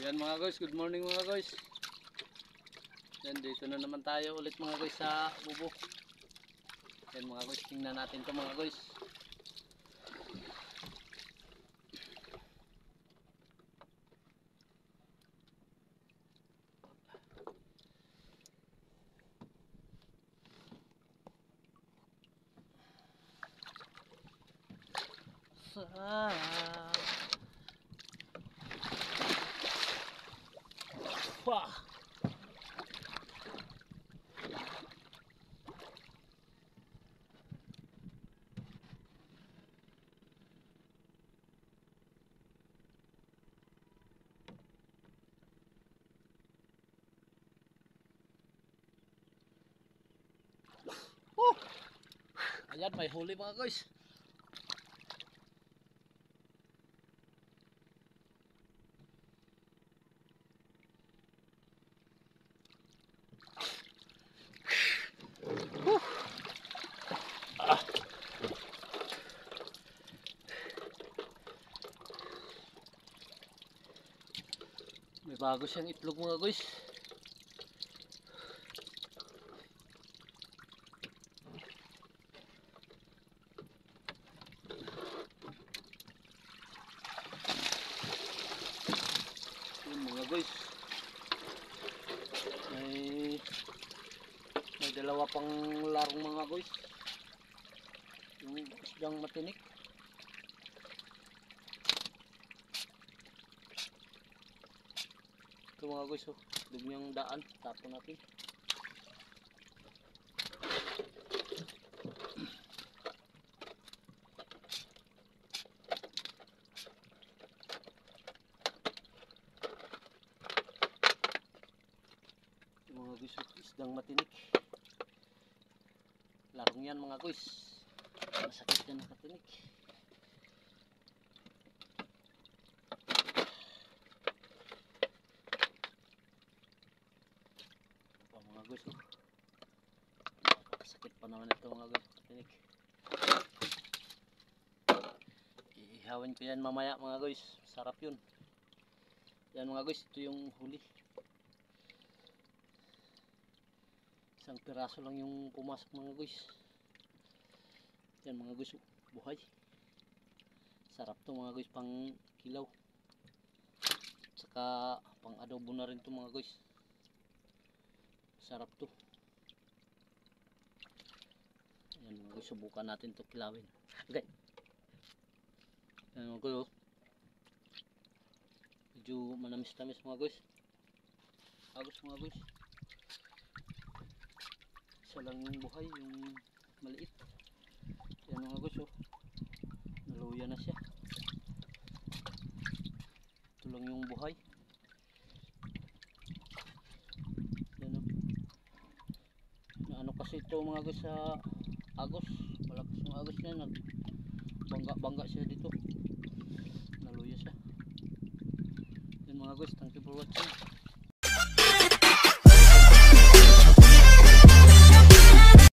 Yan mga guys, good morning mga guys. Yan, dito na naman tayo ulit mga guys sa bubo. Yan mga guys, tingnan natin to mga guys. Wah. Ayan, may huli mga guys. May bago siyang itlog mga guys. Yun mga guys. May dalawa pang larong mga guys. Yung isdang matinik. Ito mga guys, oh, dumi yung daan, tapon natin. Ito mga guys, oh, isdang matinik. Larong yan mga guys. Masakit yan nakatinik. Mga guys, oh. Sakit pa naman ito mga guys, tinik. Ihawin ko yan mamaya mga guys, sarap yun. Yan mga guys, ito yung huli. Isang piraso lang yung pumasok mga guys. Yan mga guys, oh, buhay. Sarap to mga guys, pang kilaw. Saka pang adobo na rin to mga guys. Sarap to. Ayan mga guys, subukan natin to kilawin. Okay. Ayan mga guys, oh. Medyo manamis-tamis mga guys. Agos mga guys. Isa lang yung buhay, yung maliit. Ayan mga guys, oh. Naluya na siya. Ito lang yung buhay. Ano kasi ito mga guys sa agos, malakas yung agos niya, nagbangga siya dito, naluya siya. Yan mga guys, thank you for watching.